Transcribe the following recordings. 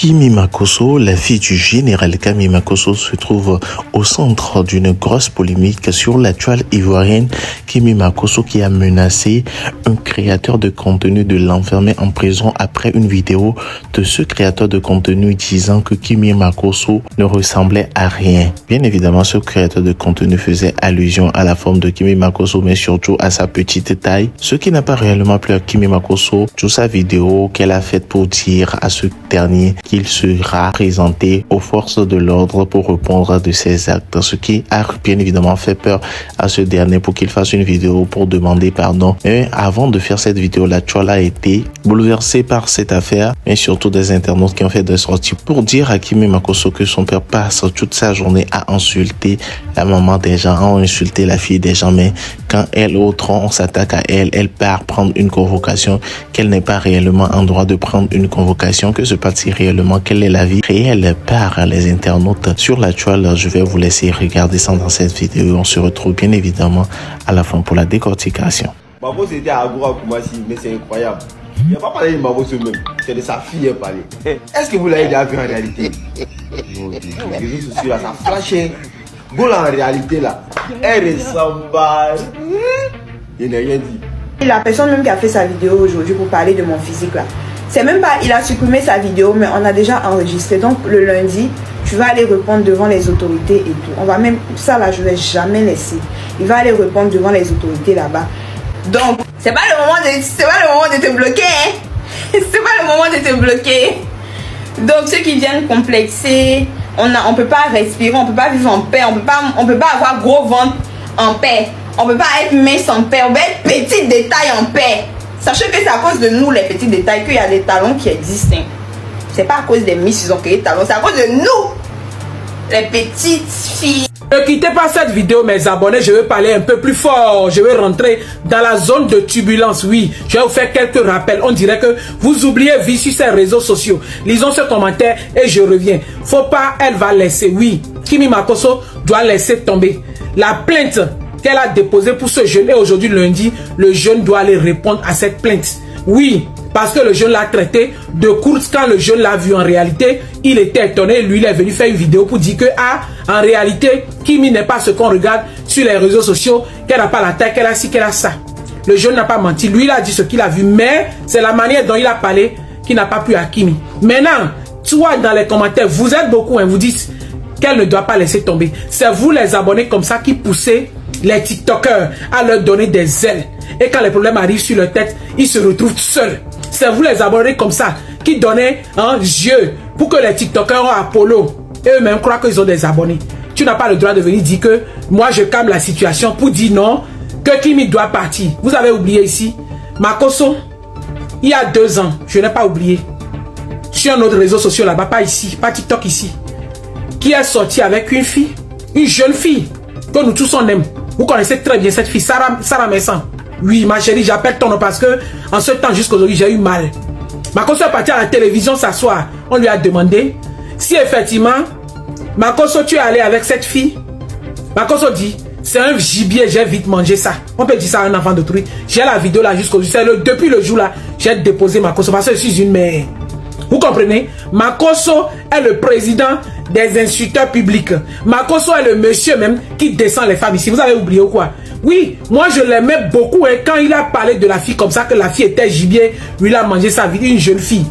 Kimi Makosso, la fille du général Kami Makosso, se trouve au centre d'une grosse polémique sur la toile ivoirienne. Kimi Makosso qui a menacé un créateur de contenu de l'enfermer en prison après une vidéo de ce créateur de contenu disant que Kimi Makosso ne ressemblait à rien. Bien évidemment, ce créateur de contenu faisait allusion à la forme de Kimi Makosso, mais surtout à sa petite taille, ce qui n'a pas réellement plu à Kimi Makosso sur sa vidéo qu'elle a faite pour dire à ce dernier qu'il sera présenté aux forces de l'ordre pour répondre de ses actes, ce qui a bien évidemment fait peur à ce dernier pour qu'il fasse une vidéo pour demander pardon. Mais avant de faire cette vidéo, la toile a été bouleversée par cette affaire, mais surtout des internautes qui ont fait des sorties pour dire à Kimi Makosso que son père passe toute sa journée à insulter la maman des gens, à insulter la fille des gens, mais quand elle autre on s'attaque à elle, elle part prendre une convocation, qu'elle n'est pas réellement en droit de prendre une convocation. Que se passe-t-il réellement? Quelle est la vie réelle par les internautes sur la toile? Je vais vous laisser regarder ça dans cette vidéo. On se retrouve bien évidemment à la fin pour la décortication. Mabo c'était à Agoura Koumassi, mais c'est incroyable. Il n'a pas parlé de Mabo même, c'est de sa fille qui a parlé. Est-ce que vous l'avez déjà vu en réalité? Non, les réseaux sociaux là, ça flashait. Bon là en réalité là, elle ressemble. Il n'a rien dit. La personne même qui a fait sa vidéo aujourd'hui pour parler de mon physique là, c'est même pas, il a supprimé sa vidéo, mais on a déjà enregistré. Donc le lundi, tu vas aller répondre devant les autorités et tout. On va même, ça là, je vais jamais laisser. Il va aller répondre devant les autorités là-bas. Donc, c'est pas le moment de te bloquer, hein. C'est pas le moment de te bloquer. Donc ceux qui viennent complexer, on peut pas respirer, on peut pas vivre en paix, on peut pas avoir gros ventre en paix. On peut pas être mince en paix, on peut être petit détail en paix. Sachez que c'est à cause de nous, les petits détails, qu'il y a des talons qui existent. C'est pas à cause des miss ils ont créé des talons, c'est à cause de nous, les petites filles. Ne quittez pas cette vidéo, mes abonnés, je vais parler un peu plus fort. Je vais rentrer dans la zone de turbulence, oui. Je vais vous faire quelques rappels. On dirait que vous oubliez vie sur ces réseaux sociaux. Lisons ce commentaire et je reviens. Faut pas, elle va laisser, oui. Kimi Makosso doit laisser tomber. La plainte qu'elle a déposée pour ce jeune et aujourd'hui lundi, le jeune doit aller répondre à cette plainte. Oui, parce que le jeune l'a traité de course. Quand le jeune l'a vu en réalité, il était étonné. Lui, il est venu faire une vidéo pour dire que, ah, en réalité, Kimi n'est pas ce qu'on regarde sur les réseaux sociaux, qu'elle n'a pas la taille, qu'elle a ci, qu'elle a ça. Le jeune n'a pas menti. Lui, il a dit ce qu'il a vu, mais c'est la manière dont il a parlé qui n'a pas plu à Kimi. Maintenant, toi, dans les commentaires, vous êtes beaucoup, hein, vous dites qu'elle ne doit pas laisser tomber. C'est vous, les abonnés comme ça, qui poussez les TikTokers à leur donner des ailes. Et quand les problèmes arrivent sur leur tête, ils se retrouvent seuls. C'est vous les abonnés comme ça qui donnez un jeu pour que les TikTokers ont Apollo. Et eux-mêmes croient qu'ils ont des abonnés. Tu n'as pas le droit de venir dire que moi je calme la situation pour dire non, que Kimi doit partir. Vous avez oublié ici, Makosso, il y a 2 ans, je n'ai pas oublié, sur un autre réseau social là-bas, pas ici, pas TikTok ici, qui est sorti avec une fille, une jeune fille, que nous tous on aime. Vous connaissez très bien cette fille, Sarah Messan. Oui, ma chérie, j'appelle ton nom parce que en ce temps jusqu'à aujourd'hui, j'ai eu mal. Makosso est parti à la télévision s'asseoir. On lui a demandé si effectivement, Makosso, tu es allé avec cette fille. Makosso dit, c'est un gibier, j'ai vite mangé ça. On peut dire ça à un enfant d'autrui. J'ai la vidéo là jusqu'aujourd'hui. Depuis le jour là, j'ai déposé Makosso parce que je suis une mère. Vous comprenez? Makosso est le président des insulteurs publics. Makosso est le monsieur même qui descend les femmes ici. Vous avez oublié ou quoi? Oui, moi je l'aimais beaucoup et quand il a parlé de la fille comme ça, que la fille était gibier, lui il a mangé sa vie, une jeune fille.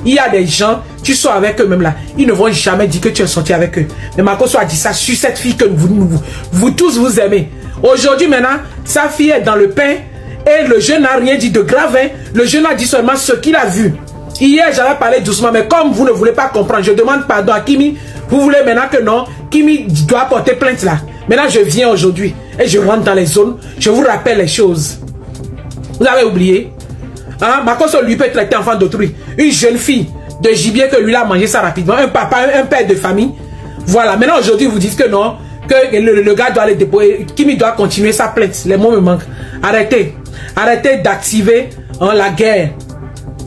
Il y a des gens, tu sors avec eux même là, ils ne vont jamais dire que tu es sorti avec eux. Mais Makosso a dit ça sur cette fille que vous tous vous aimez. Aujourd'hui maintenant, sa fille est dans le pain et le jeune n'a rien dit de grave. Hein. Le jeune a dit seulement ce qu'il a vu. Hier, j'avais parlé doucement, mais comme vous ne voulez pas comprendre, je demande pardon à Kimi. Vous voulez maintenant que non, Kimi doit porter plainte là. Maintenant, je viens aujourd'hui et je rentre dans les zones. Je vous rappelle les choses. Vous avez oublié? Hein? Makosso lui peut traiter enfant d'autrui. Une jeune fille de gibier que lui a mangé ça rapidement. Un papa, un père de famille. Voilà. Maintenant, aujourd'hui, vous dites que non, que le gars doit aller déposer. Kimi doit continuer sa plainte. Les mots me manquent. Arrêtez. Arrêtez d'activer la guerre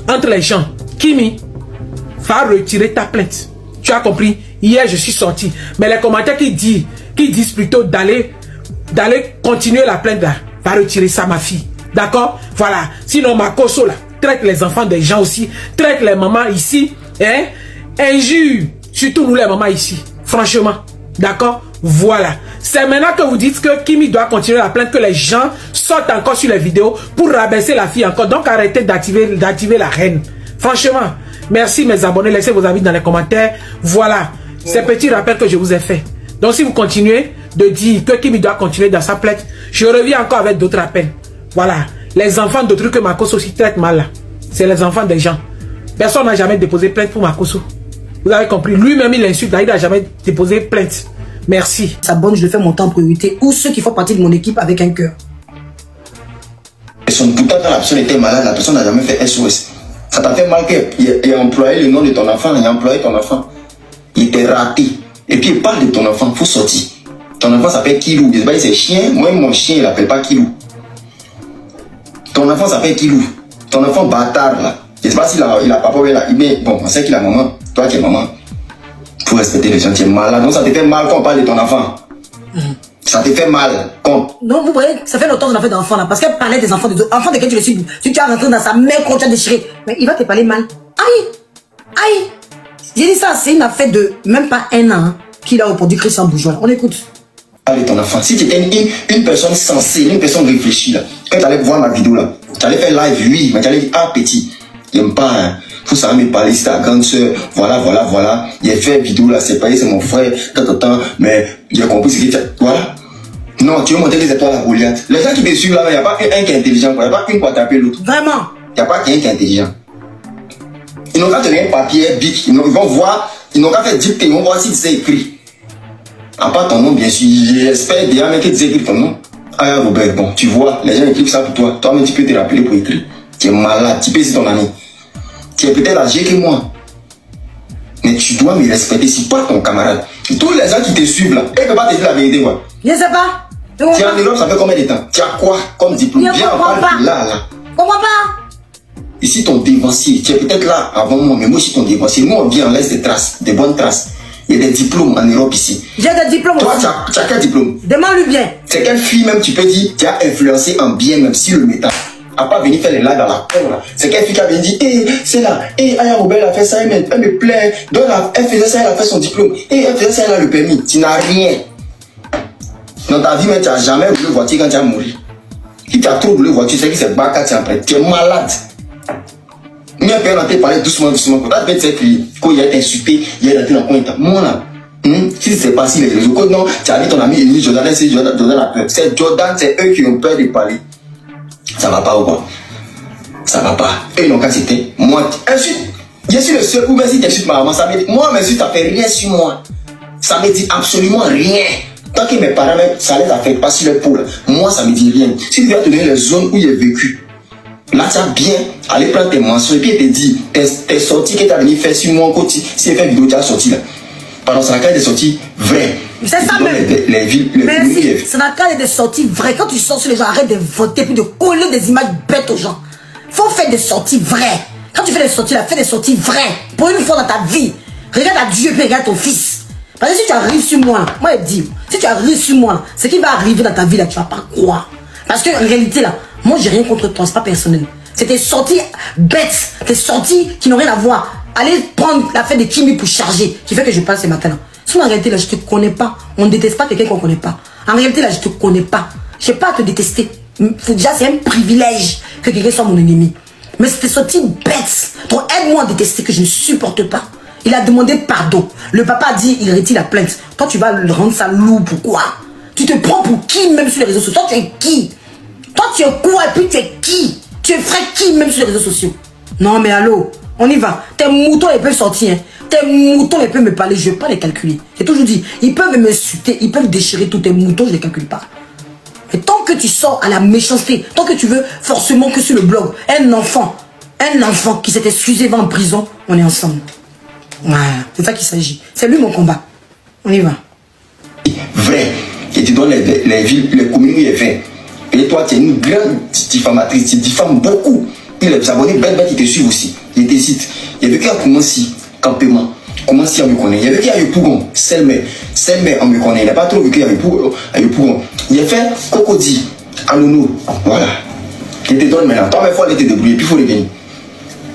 entre les gens. Kimi, va retirer ta plainte. Tu as compris? Hier, je suis sorti. Mais les commentaires qui disent plutôt d'aller continuer la plainte là, va retirer ça, ma fille. D'accord? Voilà. Sinon, Makosso là, traite les enfants des gens aussi, traite les mamans ici, hein? injure, surtout nous les mamans ici. Franchement. D'accord? Voilà. C'est maintenant que vous dites que Kimi doit continuer la plainte, que les gens sortent encore sur les vidéos pour rabaisser la fille encore. Donc arrêtez d'activer la reine. Franchement, merci mes abonnés. Laissez vos avis dans les commentaires. Voilà. Ces petits rappels que je vous ai fait. Donc si vous continuez de dire que Kimi doit continuer dans sa plainte, je reviens encore avec d'autres rappels. Voilà. Les enfants d'autrui que Makosso aussi traite mal là. C'est les enfants des gens. Personne n'a jamais déposé plainte pour Makosso. Vous avez compris. Lui-même il insulte. Il n'a jamais déposé plainte. Merci. Ça bonne, je le fais monter en priorité. Ou ceux qui font partie de mon équipe avec un cœur. Pourtant, quand la personne était malade, la personne n'a jamais fait SOS. Ça t'a fait mal qu'il a employé le nom de ton enfant, il a employé ton enfant. Il était raté. Et puis il parle de ton enfant, il faut sortir. Ton enfant s'appelle Kilou. Je sais pas si c'est chien. Moi, mon chien, il l'appelle pas Kilou. Ton enfant s'appelle Kilou. Ton enfant bâtard là. Je sais pas s'il a papa ou là. Mais bon, on sait qu'il a maman. Toi qui es maman. Faut respecter les gens, tu es malade. Donc ça te fait mal quand on parle de ton enfant. Ça te fait mal quand. Non, vous voyez, ça fait longtemps qu'on a fait d'enfants là. Parce qu'elle parlait des enfants, des autres enfants desquels tu le suis. Tu as rentré dans sa main quand tu as déchiré. Mais il va te parler mal. Aïe! Aïe! J'ai dit ça, c'est une affaire de même pas un an hein, qu'il a reproduit Christian Bourgeois. On écoute. Allez, ton enfant. Si tu étais une personne sensée, une personne réfléchie là, quand tu allais voir ma vidéo là, tu allais faire live, oui, mais tu allais dire, ah petit, il n'aime pas, hein. Faut ça me parler, c'est ta grande soeur, voilà. Il a fait vidéo là, c'est pas, c'est mon frère, tant, mais il a compris ce qu'il fait. Voilà. Non, tu veux montrer que c'est toi la Goliath. Les gens qui te suivent là, il n'y a pas un qui est intelligent, il n'y a pas une pour taper l'autre. Vraiment. Il n'y a pas qu'un qui est intelligent. Ils n'ont qu'à tenir un papier, bic, ils vont voir, ils n'ont qu'à faire dicter, ils vont voir si c'est écrit. À part ton nom, bien sûr, j'espère déjà même que tu écris ton nom. Ah, Robert, bon, tu vois, les gens écrivent ça pour toi. Toi-même, tu peux te rappeler pour écrire. Tu es malade, tu peux, c'est ton ami. Tu es peut-être âgé que moi. Mais tu dois me respecter, c'est pas ton camarade. Tous les gens qui te suivent là, ils ne peuvent pas te dire la vérité, quoi. Je ne sais pas. Tu es en Europe, ça fait combien de temps? Tu as quoi comme diplôme? Viens, on parle là. Comprends pas. Ici, ton dévancier, tu es peut-être là avant moi, mais moi, je suis ton dévancier. Nous, on vient, on laisse des traces, des bonnes traces. Il y a des diplômes en Europe ici. J'ai des diplômes. Toi, tu as quel diplôme? Demande-lui bien. C'est quelle fille même, tu peux dire, tu as influencé en bien, même si le métal. À pas venir faire les lives dans la cour là. C'est quelle fille qui a venu dire, c'est là, Aya Robert a fait ça, elle me plaît. Donc elle faisait ça, elle a fait son diplôme. Elle faisait ça, elle a le permis. Tu n'as rien. Dans ta vie, mais tu n'as jamais voulu voiture quand tu as mouru. Si tu as trop voulu voiture, c'est que c'est bas tu es prêt. Tu es malade. Mieux père dans tes parler doucement. Quand tu as fait crier, quand il a insulté, il a été dans le coin. Moi là, si c'est pas si les réseaux, non, tu as dit ton ami, il dit Jordan, c'est Jordan a peur. C'est Jordan, c'est eux qui ont peur de parler. Ça va pas ou quoi? Ça va pas. Et donc, quand c'était moi, insulte. Je suis le seul où même si tu insultes ma maman, ça me dit, moi, mais si tu n'as fait rien sur moi, ça me dit absolument rien. Tant que mes parents, ça les affecte pas sur le peau, moi, ça me dit rien. Si tu viens te donner les zones où il a vécu, là, tu as bien aller prendre tes mensonges et puis te dire, tes sorties que tu as venu faire sur moi, si tu as fait une vidéo, tu as sorti là. Pardon, c'est la carte des sorties vraies. C'est ça même. Les villes, merci. C'est la carte des sorties vraies. Quand tu sors sur les gens, arrête de voter puis de coller des images bêtes aux gens. Faut faire des sorties vraies. Quand tu fais des sorties là, fais des sorties vraies. Pour une fois dans ta vie. Regarde à Dieu puis regarde ton fils. Parce que si tu arrives sur moi, moi je dis, si tu arrives sur moi, ce qui va arriver dans ta vie là, tu vas pas croire. Parce qu'en réalité là, moi j'ai rien contre toi, c'est pas personnel. C'est tes sorties bêtes, tes sorties qui n'ont rien à voir. Allez prendre l'affaire de Kimi pour charger, qui fait que je parle ce matin là. Sinon en réalité là, je te connais pas. On ne déteste pas quelqu'un qu'on connaît pas. En réalité là, je te connais pas. Je sais pas à te détester. Déjà c'est un privilège que quelqu'un soit mon ennemi. Mais c'est tes sorties bêtes. Donc aide-moi à détester que je ne supporte pas. Il a demandé pardon. Le papa a dit, il retire la plainte. Toi, tu vas le rendre ça lourd. Pourquoi? Tu te prends pour qui même sur les réseaux sociaux? Toi, tu es qui? Toi, tu es quoi? Et puis, tu es qui? Tu es frère qui même sur les réseaux sociaux? Non, mais allô, on y va. Tes moutons, ils peuvent sortir. Hein. Tes moutons, ils peuvent me parler. Je ne vais pas les calculer. J'ai toujours dit, ils peuvent m'insulter. Ils peuvent déchirer tous tes moutons. Je ne les calcule pas. Et tant que tu sors à la méchanceté, tant que tu veux forcément que sur le blog, un enfant qui s'est excusé va en prison, on est ensemble. Voilà, c'est ça qu'il s'agit. C'est lui mon combat. On y va. Vrai. Et tu donnes les villes, les communes où il est fait. Et toi, tu es une grande diffamatrice. Tu diffames beaucoup. Et les abonnés bêtes qui te suivent aussi. Ils te citent. Il y avait qu'à commencer, campement. Comment si on me connaît? Il y avait qui a eu Pougon, Selmer, on me connaît. Il n'a pas trop vu qu'il y a eu Pougon. Il a fait Cocody, Anono. Voilà. Il te donne maintenant. Toi, mais il faut aller te débrouiller, puis il faut revenir.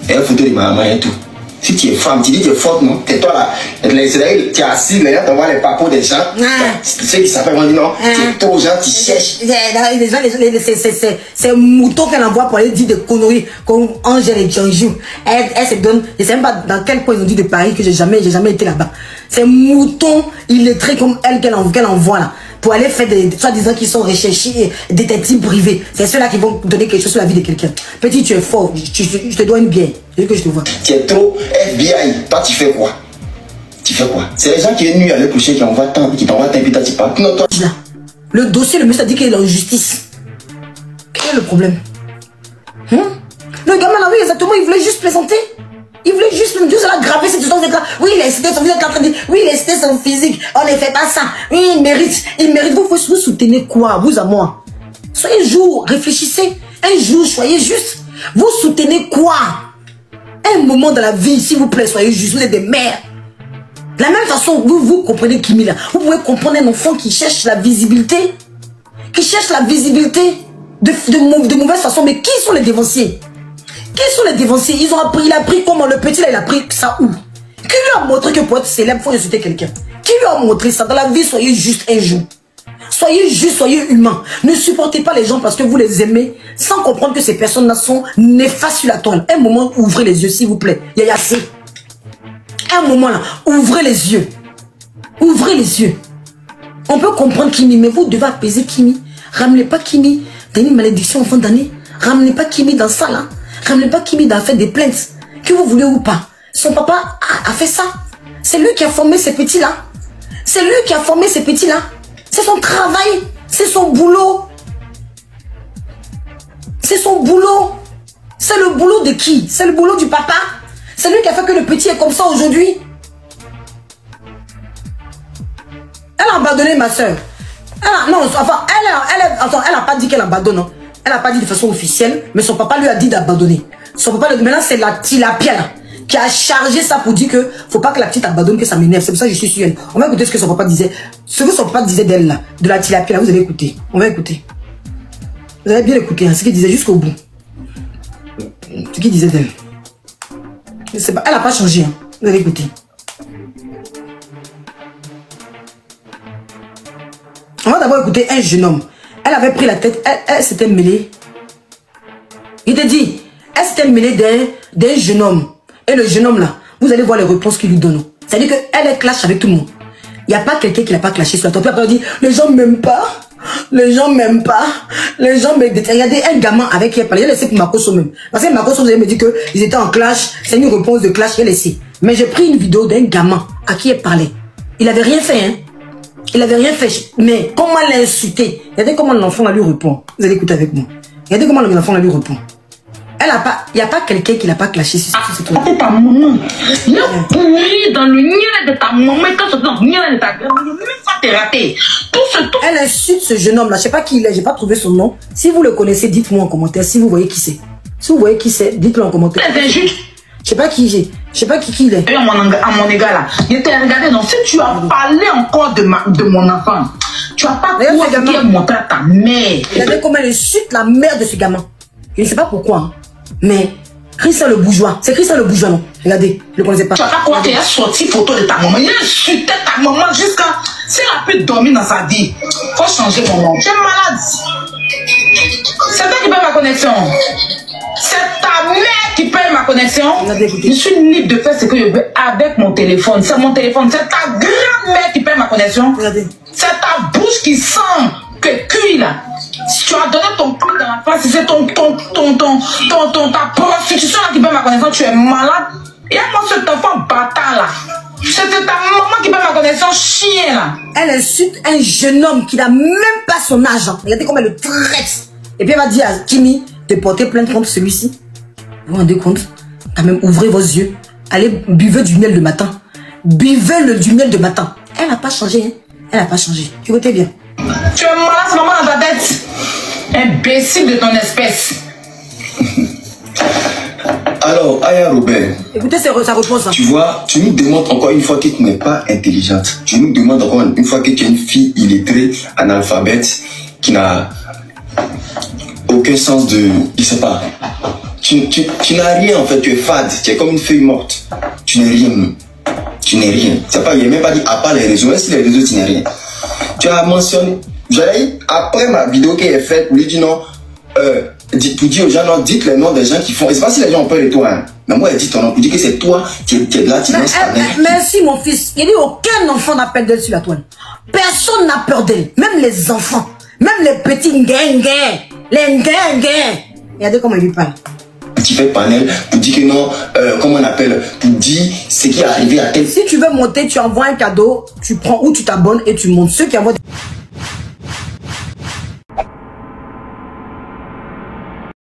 Et la photo de ma maman et tout. Si tu es femme, tu dis que tu es forte, non? Et toi là, tu es assis, les gens te voient les papos des gens. Ceux qui s'appellent, on dit non, tu es trop gens, tu cherches. C'est un mouton qu'elle envoie pour aller dire des conneries comme Angèle et Jean-Jou. Elle se donne, je ne sais même pas dans quel point ils ont dit de Paris que j'ai jamais été là-bas. C'est un mouton illettré comme elle qu'elle envoie là. Pour aller faire des soi-disant qui sont recherchés, détectives privés. C'est ceux-là qui vont donner quelque chose sur la vie de quelqu'un. Petit, tu es fort, je te dois une bière. Je veux que je te vois. Tu es trop FBI. Toi, tu fais quoi? Tu fais quoi? C'est les gens qui est nuit à l'autre qui t'envoient tant, qui t'envoient tant, puis toi, tu parles. Non, toi. Le dossier, le monsieur a dit qu'il est en justice. Quel est le problème? Le gamin là, oui, exactement, il voulait juste plaisanter. Il voulait juste nous dire, ça a gravé cette histoire, oui, il a cité son physique, en train de dire, oui, il a cité son physique, on ne fait pas ça, oui, il mérite, vous soutenez quoi, vous à moi? Soyez jour, réfléchissez, un jour, soyez juste, vous soutenez quoi? Un moment dans la vie, s'il vous plaît, soyez juste, vous êtes des mères. De la même façon, vous comprenez Kimi là, vous pouvez comprendre un enfant qui cherche la visibilité, de mauvaise façon, mais qui sont les dévanciers? Qui sont les dévanciers? Il a appris comment? Le petit là, il a appris ça où? Qui lui a montré que pour être célèbre, il faut insulter quelqu'un? Qui lui a montré ça? Dans la vie, soyez juste un jour. Soyez juste, soyez humain. Ne supportez pas les gens parce que vous les aimez sans comprendre que ces personnes-là sont néfastes sur la toile. Un moment, ouvrez les yeux, s'il vous plaît. Yaya C. Un moment là, ouvrez les yeux. Ouvrez les yeux. On peut comprendre Kimi, mais vous devez apaiser Kimi. Ramenez pas Kimi dans une malédiction en fin d'année. Ramenez pas Kimi dans ça là. Ramenez pas Kimi dans faire des plaintes. Que vous voulez ou pas. Son papa a fait ça. C'est lui qui a formé ces petits-là. C'est lui qui a formé ces petits-là. C'est son travail. C'est son boulot. C'est son boulot. C'est le boulot de qui? C'est le boulot du papa. C'est lui qui a fait que le petit est comme ça aujourd'hui. Elle a abandonné ma soeur. Non, enfin, elle n'a pas dit qu'elle abandonne. Hein. Elle n'a pas dit de façon officielle, mais son papa lui a dit d'abandonner. Son papa, maintenant, c'est la tilapia là, qui a chargé ça pour dire que faut pas que la petite abandonne, que ça m'énerve. C'est pour ça que je suis sur elle. On va écouter ce que son papa disait. Ce que son papa disait d'elle là, de la tilapia là, vous allez écouter. On va écouter. Vous allez bien écouter, hein, ce qu'il disait jusqu'au bout. Ce qu'il disait d'elle. Elle n'a pas changé, hein. Vous allez écouter. On va d'abord écouter un jeune homme. Elle avait pris la tête, elle s'était mêlée. Il te dit, elle s'était mêlée d'un jeune homme. Et le jeune homme là, vous allez voir les réponses qu'il lui donne. C'est-à-dire qu'elle est clash avec tout le monde. Il n'y a pas quelqu'un qui n'a pas clashé sur la tête. Puis après, elle dit, les gens m'aiment pas. Les gens m'aiment pas. Les gens me détestent. Regardez un gamin avec qui elle parlait. Elle laissé pour Makoso même. Parce que Makoso me dit qu'ils étaient en clash. C'est une réponse de clash qu'elle laissé. Mais j'ai pris une vidéo d'un gamin à qui elle parlait. Il avait rien fait, hein. Il avait rien fait. Mais comment elle l'a insulté. Regardez comment l'enfant lui répond. Vous allez écouter avec moi. Regardez comment l'enfant lui répond. Elle a pas, il n'y a pas quelqu'un qui n'a pas clashé sur ce truc. C'est ta maman. Il a pourri dans le niais de ta maman. Et quand tu dans le niais de ta grand-mère, même pas te rater. Elle insulte ce jeune homme là. Je ne sais pas qui il est, je n'ai pas trouvé son nom. Si vous le connaissez, dites-moi en commentaire. Si vous voyez qui c'est. Si vous voyez qui c'est, dites-le en commentaire. Je ne sais pas qui j'ai. Je sais pas qui il est. À mon égard là. Je t'ai regardé. Donc si tu as parlé encore de mon enfant, tu n'as pas quoi qui est montré à ta mère. Regardez comment elle insulte la mère de ce gamin. Je ne sais pas pourquoi. Hein. Mais Christian le bourgeois. C'est Christian le bourgeois, non? Regardez, je ne le connaissais pas. Tu n'as pas quoi qu'il a sorti photo de ta maman. Il a insulté ta maman jusqu'à... Si elle a pu dormir dans sa vie, il faut changer mon nom. Tu es malade. C'est toi qui paye ma connexion. C'est ta mère qui paye ma connexion. Je suis libre de faire ce que je veux avec mon téléphone. C'est mon téléphone. C'est ta grand-mère qui paye ma connexion. C'est ta bouche qui sent que cuit là. Si tu as donné ton cul dans la face, si c'est ta prostitution là qui paye ma connexion, tu es malade. Et moi, cet enfant bâtard là. C'était ta maman qui paye ma connexion, chien là. Elle insulte un jeune homme qui n'a même pas son âge. Regardez comment elle le traite. Et puis elle va dire à Kimi de porter plainte contre celui-ci. Vous vous rendez compte? Quand même, ouvrez vos yeux. Allez, buvez du miel de matin. Buvez du miel de matin. Elle n'a pas changé. Hein? Elle n'a pas changé. Écoutez bien. Tu es malade, maman, dans ta tête. Imbécile de ton espèce. Alors, Aya Robert. Écoutez sa réponse. Hein. Tu vois, tu nous demandes encore une fois que tu n'es pas intelligente. Tu nous demandes encore une fois que tu es une fille illettrée, analphabète, qui n'a aucun sens de... Je sais pas. Tu n'as rien en fait, tu es fade. Tu es comme une feuille morte. Tu n'es rien. Tu n'es rien. C'est pas, il n'a même pas dit à part les réseaux. Même si les réseaux, tu n'es rien. Tu as mentionné. J'allais, après ma vidéo qui est faite, pour lui dire non, pour dire aux gens, non, dites les noms des gens qui font. Et c'est pas si les gens ont peur de toi. Hein. Mais moi, elle dit ton nom pour dire que c'est toi qui es là, tu lances ta main. Merci, mon fils. Il dit aucun enfant n'a peur d'elle sur la toile. Personne n'a peur d'elle. Même les enfants. Même les petits ngengen. Les ngengen. Regardez comment il lui parle. Tu fais panel pour dire que non, comment on appelle, pour dire ce qui est arrivé à tel. Si tu veux monter, tu envoies un cadeau, tu prends ou tu t'abonnes et tu montes. Ceux qui envoient des...